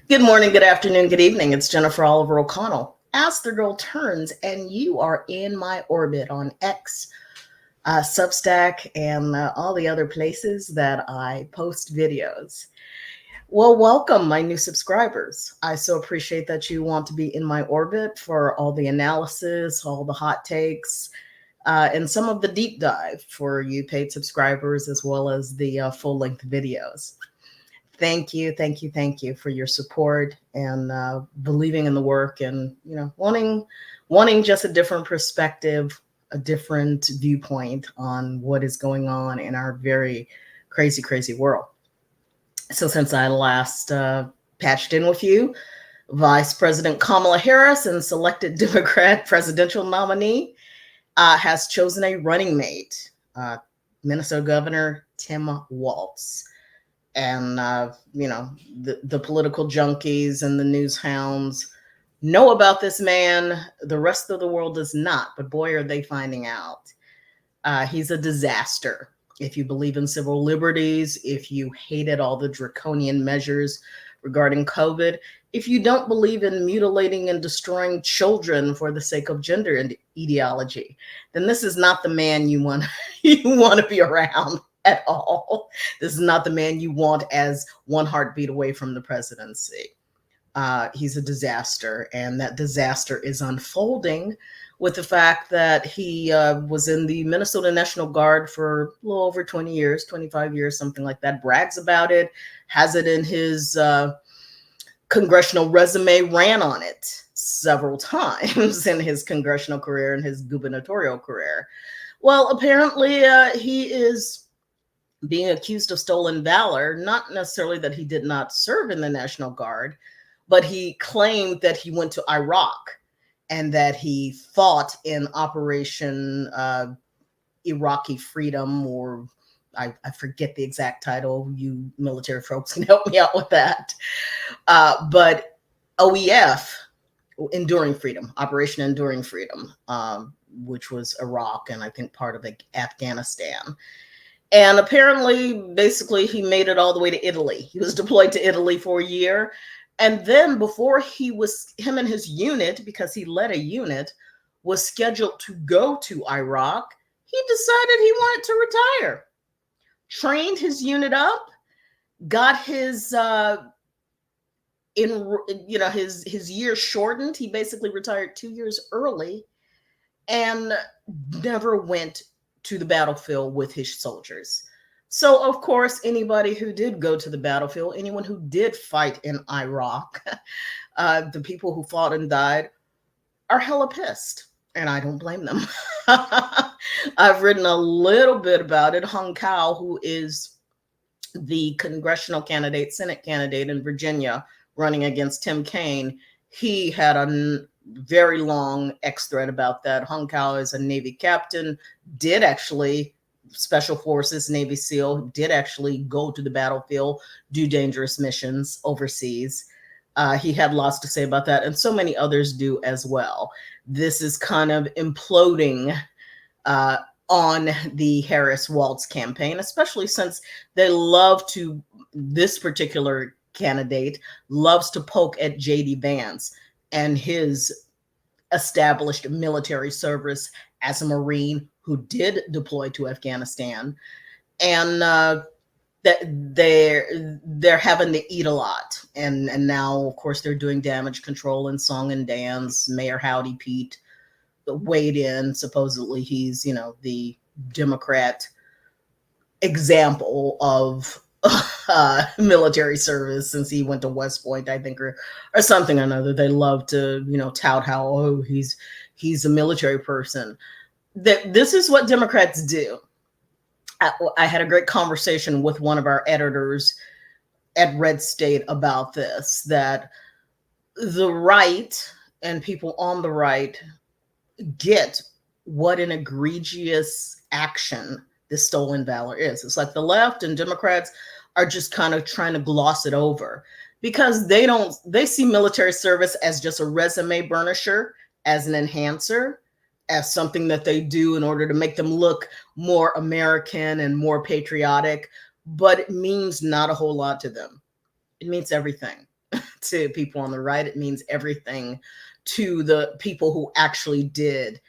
Good morning, good afternoon, good evening. It's Jennifer Oliver O'Connell. Ask the Girl Turns, and you are in my orbit on X, Substack, and all the other places that I post videos. Well, welcome, my new subscribers. I so appreciate that you want to be in my orbit for all the analysis, all the hot takes, and some of the deep dive for you paid subscribers, as well as the full length videos. Thank you, thank you, thank you for your support and believing in the work, and wanting just a different perspective, a different viewpoint on what is going on in our very crazy, crazy world. So since I last patched in with you, Vice President Kamala Harris, and selected Democrat presidential nominee, has chosen a running mate, Minnesota Governor Tim Walz. And the political junkies and the news hounds know about this man. The rest of the world does not, but boy, are they finding out. He's a disaster. If you believe in civil liberties, if you hated all the draconian measures regarding COVID, if you don't believe in mutilating and destroying children for the sake of gender ideology, then this is not the man you want to be around at all. This is not the man you want as one heartbeat away from the presidency. He's a disaster, and that disaster is unfolding with the fact that he was in the Minnesota National Guard for a little over 20 years, 25 years, something like that, brags about it, has it in his congressional resume, ran on it several times in his congressional career and his gubernatorial career. Well, apparently he is being accused of stolen valor, not necessarily that he did not serve in the National Guard, but he claimed that he went to Iraq and that he fought in Operation Iraqi Freedom, or I forget the exact title. You military folks can help me out with that. But OEF, Enduring Freedom, Operation Enduring Freedom, which was Iraq and I think part of Afghanistan. And apparently, basically, he made it all the way to Italy. He was deployed to Italy for a year. And then before him and his unit, because he led a unit, was scheduled to go to Iraq, he decided he wanted to retire. Trained his unit up, got his his year shortened. He basically retired 2 years early and never went to the battlefield with his soldiers. So, of course, anybody who did go to the battlefield, anyone who did fight in Iraq, the people who fought and died are hella pissed. And I don't blame them. I've written a little bit about it. Hung Kao, who is the congressional candidate, Senate candidate in Virginia, running against Tim Kaine, he had a very long X thread about that. Hung Kao is a Navy captain, did actually, Special Forces, Navy SEAL, did actually go to the battlefield, do dangerous missions overseas. He had lots to say about that, and so many others do as well. This is kind of imploding on the Harris-Walz campaign, especially since this particular candidate loves to poke at J.D. Vance and his established military service as a Marine who did deploy to Afghanistan, and that they're having to eat a lot, and now of course they're doing damage control and song and dance. Mayor Howdy Pete weighed in. Supposedly he's the Democrat example of military service, since he went to West Point, I think, or something or another. They love to tout how he's a military person. This is what Democrats do. I had a great conversation with one of our editors at Red State about this, that the right and people on the right get what an egregious action this stolen valor is. It's like the left and Democrats are just kind of trying to gloss it over, because they see military service as just a resume burnisher, as an enhancer, as something that they do in order to make them look more American and more patriotic, but it means not a whole lot to them. It means everything. to people on the right. It means everything to the people who actually did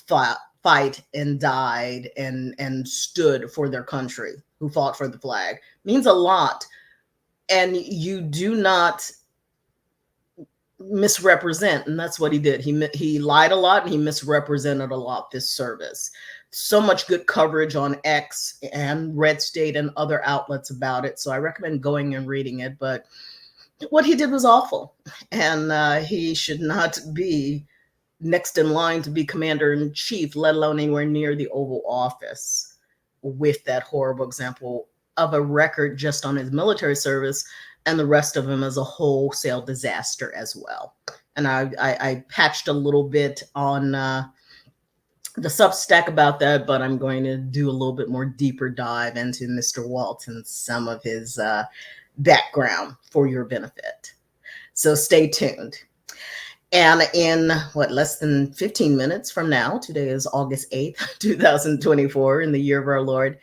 fight and died and stood for their country, who fought for the flag. It means a lot. And you do not misrepresent, and that's what he did. He lied a lot and he misrepresented a lot this service. So much good coverage on X and Red State and other outlets about it, so I recommend going and reading it. But what he did was awful, and he should not be next in line to be commander-in-chief, let alone anywhere near the Oval Office, with that horrible example of a record just on his military service, and the rest of him as a wholesale disaster as well. And I patched a little bit on the Substack about that, but I'm going to do a little bit more deeper dive into Mr. Waltz and some of his background for your benefit. So stay tuned. And in less than 15 minutes from now, today is August 8th, 2024, in the year of our Lord.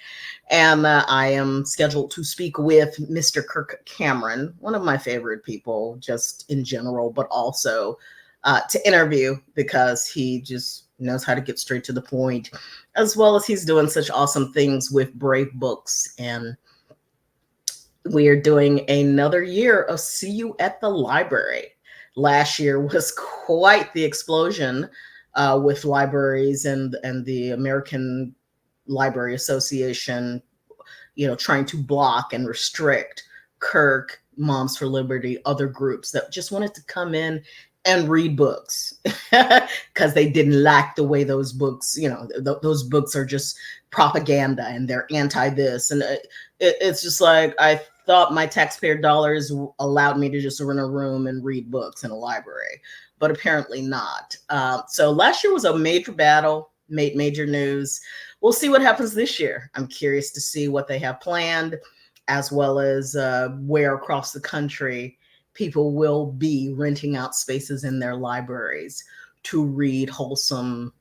And I am scheduled to speak with Mr. Kirk Cameron, one of my favorite people just in general, but also to interview, because he just knows how to get straight to the point, as well as he's doing such awesome things with Brave Books. And we are doing another year of See You at the Library. Last year was quite the explosion with libraries and the American Library Association, trying to block and restrict Kirk, Moms for Liberty, other groups that just wanted to come in and read books because they didn't like the way those books, those books are just propaganda and they're anti this. And it's just like, I thought my taxpayer dollars allowed me to just rent a room and read books in a library, but apparently not. So last year was a major battle, made major news. We'll see what happens this year. I'm curious to see what they have planned, as well as where across the country people will be renting out spaces in their libraries to read wholesome,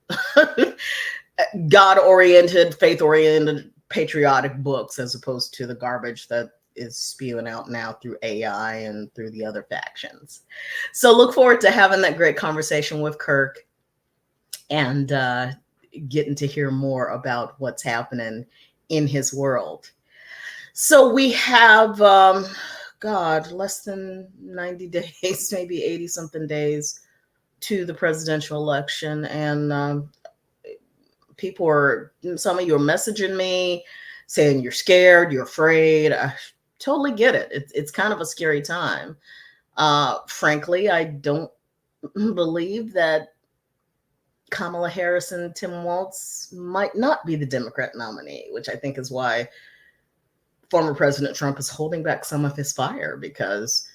God-oriented, faith-oriented, patriotic books, as opposed to the garbage that is spewing out now through AI and through the other factions. So look forward to having that great conversation with Kirk and getting to hear more about what's happening in his world. So we have, less than 90 days, maybe 80 something days to the presidential election. And some of you are messaging me saying you're scared, you're afraid. I totally get it. It's kind of a scary time. Frankly, I don't believe that Kamala Harris and Tim Walz might not be the Democrat nominee, which I think is why former President Trump is holding back some of his fire, because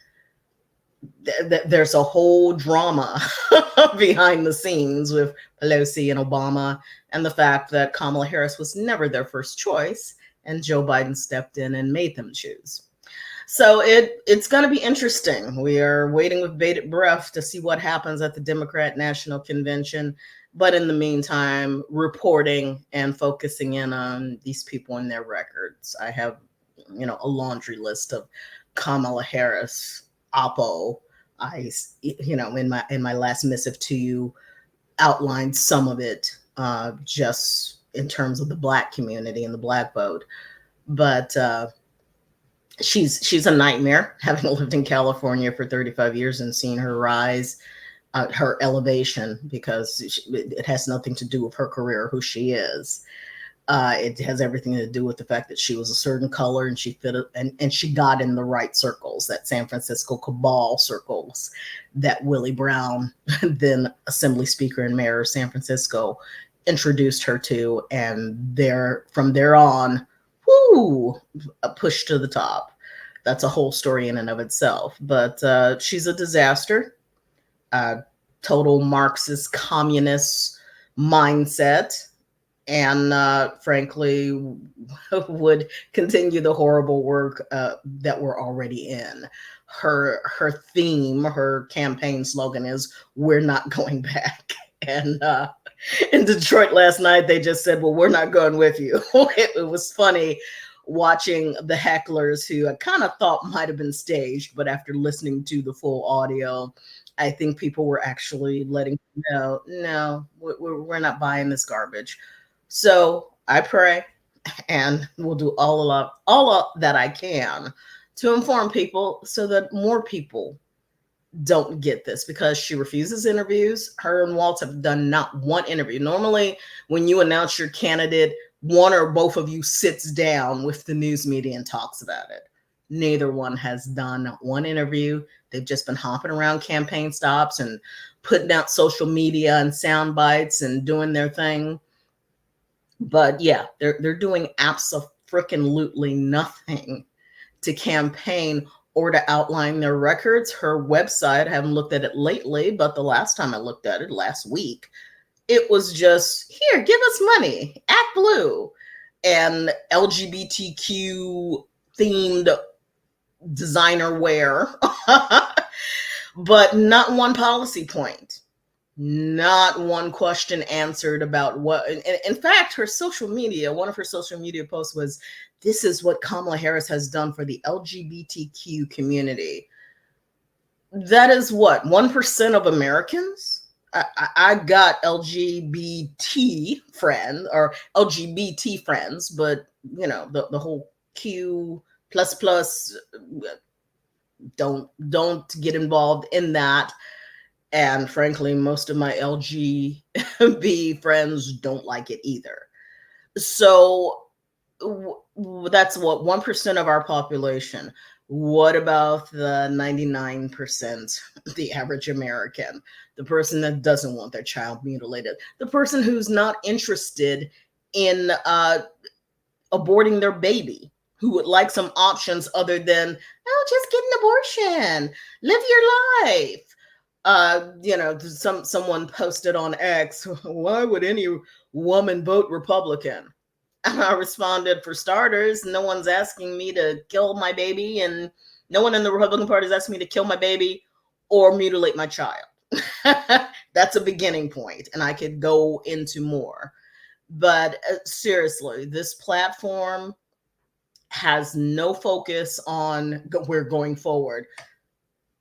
there's a whole drama behind the scenes with Pelosi and Obama, and the fact that Kamala Harris was never their first choice, and Joe Biden stepped in and made them choose. So it's going to be interesting. We are waiting with bated breath to see what happens at the Democrat National Convention. But in the meantime, reporting and focusing in on these people and their records. I have, a laundry list of Kamala Harris, Oppo. In my last missive to you, outlined some of it, just in terms of the Black community and the Black vote. But she's a nightmare, having lived in California for 35 years and seen her rise, her elevation, because it has nothing to do with her career, who she is. It has everything to do with the fact that she was a certain color and she fit and she got in the right circles, that San Francisco cabal circles that Willie Brown, then Assembly Speaker and Mayor of San Francisco, introduced her to, and from there on, a push to the top. That's a whole story in and of itself. But she's a disaster, total Marxist communist mindset, and frankly, would continue the horrible work that we're already in. Her theme, her campaign slogan is, "We're not going back." And in Detroit last night, they just said, "Well, we're not going with you." It was funny watching the hecklers who I kind of thought might have been staged, but after listening to the full audio, I think people were actually letting me know, no, we're not buying this garbage. So I pray and will do all that I can to inform people so that more people don't get this, because she refuses interviews. Her and Walt have done not one interview. Normally, when you announce your candidate, one or both of you sits down with the news media and talks about it. Neither one has done one interview. They've just been hopping around campaign stops and putting out social media and sound bites and doing their thing. But yeah, they're doing absolutely nothing to campaign or to outline their records. Her website, I haven't looked at it lately, but the last time I looked at it last week, it was just, here, give us money, act blue, and LGBTQ themed designer wear, but not one policy point, not one question answered about what. In fact, her social media, one of her social media posts was, this is what Kamala Harris has done for the LGBTQ community. That is what, 1% of Americans? I got LGBT friends or LGBT friends, but you know, the whole Q plus plus, don't get involved in that. And frankly, most of my LGB friends don't like it either. So that's what, 1% of our population. What about the 99%, the average American, the person that doesn't want their child mutilated, the person who's not interested in aborting their baby, who would like some options other than, oh, just get an abortion, live your life. You know, someone posted on X, why would any woman vote Republican? And I responded, for starters, no one's asking me to kill my baby, and no one in the Republican Party is asking me to kill my baby or mutilate my child. That's a beginning point, and I could go into more. But seriously, this platform has no focus on we're going forward.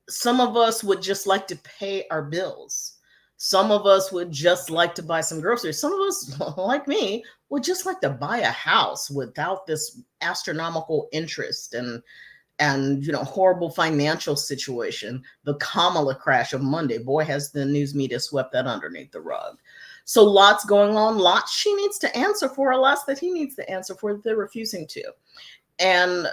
Some of us would just like to pay our bills. Some of us would just like to buy some groceries. Some of us, like me, would just like to buy a house without this astronomical interest and you know, horrible financial situation. The Kamala crash of Monday, boy, has the news media swept that underneath the rug. So lots going on, lots she needs to answer for, lots that he needs to answer for that they're refusing to. And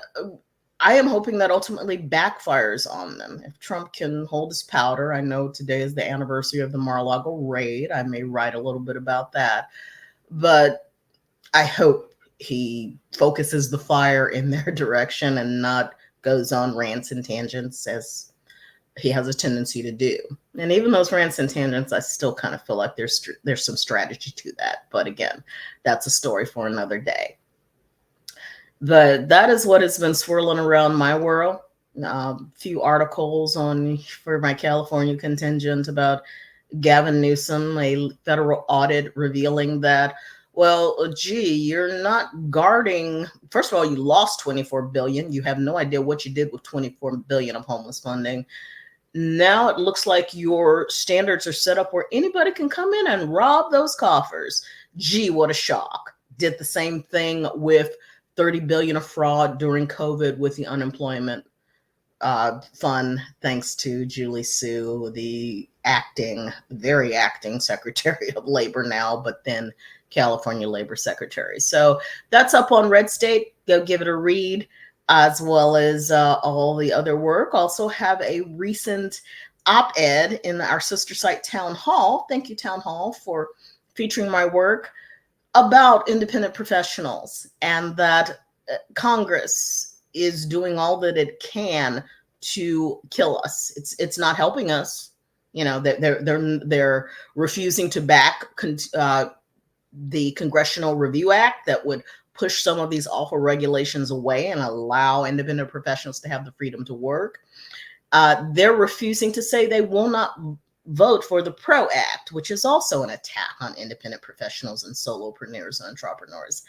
I am hoping that ultimately backfires on them. If Trump can hold his powder, I know today is the anniversary of the Mar-a-Lago raid. I may write a little bit about that, but I hope he focuses the fire in their direction and not goes on rants and tangents as he has a tendency to do. And even those rants and tangents, I still kind of feel like there's some strategy to that. But again, that's a story for another day. But that is what has been swirling around my world. Few articles for my California contingent about Gavin Newsom, a federal audit revealing that, well, gee, you're not guarding. First of all, you lost $24 billion. You have no idea what you did with $24 billion of homeless funding. Now it looks like your standards are set up where anybody can come in and rob those coffers. Gee, what a shock. Did the same thing with $30 billion of fraud during COVID with the unemployment fund, thanks to Julie Su, the very acting Secretary of Labor now, but then California Labor Secretary. So that's up on Red State. Go give it a read, as well as all the other work. Also have a recent op-ed in our sister site, Town Hall. Thank you, Town Hall, for featuring my work about independent professionals, and that Congress is doing all that it can to kill us. It's not helping us. You know, they're refusing to back the Congressional Review Act that would push some of these awful regulations away and allow independent professionals to have the freedom to work. They're refusing to say they will not vote for the PRO Act, which is also an attack on independent professionals and solopreneurs and entrepreneurs.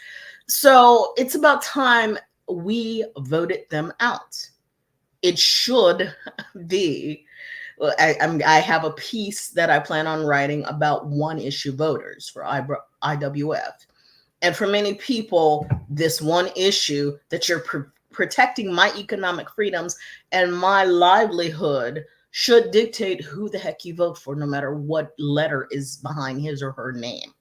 So it's about time we voted them out. It should be. I have a piece that I plan on writing about one issue voters for IWF. And for many people, this one issue that you're protecting my economic freedoms and my livelihood should dictate who the heck you vote for, no matter what letter is behind his or her name.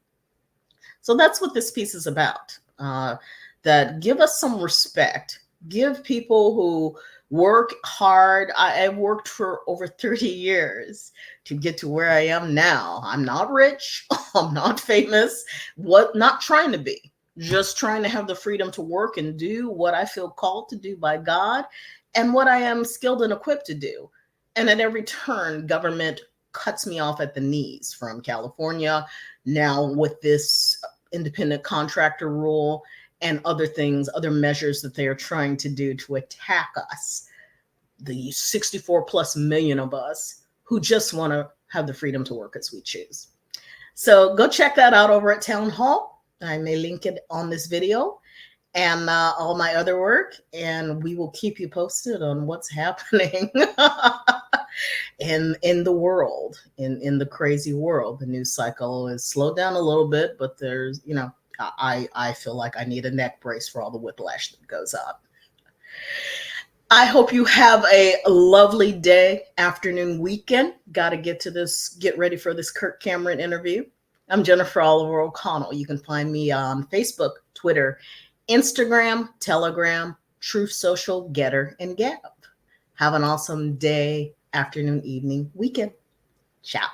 So that's what this piece is about. That give us some respect. Give people who work hard. I've worked for over 30 years to get to where I am now. I'm not rich. I'm not famous. Not trying to be. Just trying to have the freedom to work and do what I feel called to do by God and what I am skilled and equipped to do. And at every turn, government cuts me off at the knees, from California, now with this independent contractor rule and other things, other measures that they are trying to do to attack us, the 64 plus million of us who just want to have the freedom to work as we choose. So go check that out over at Town Hall. I may link it on this video, and all my other work, and we will keep you posted on what's happening in the world, in the crazy world. The news cycle is slowed down a little bit, but there's, I feel like I need a neck brace for all the whiplash that goes on. I hope you have a lovely day, afternoon, weekend. Got to get ready for this Kirk Cameron interview. I'm Jennifer Oliver O'Connell. You can find me on Facebook, Twitter, Instagram, Telegram, Truth Social, Getter, and Gab. Have an awesome day, afternoon, evening, weekend. Ciao.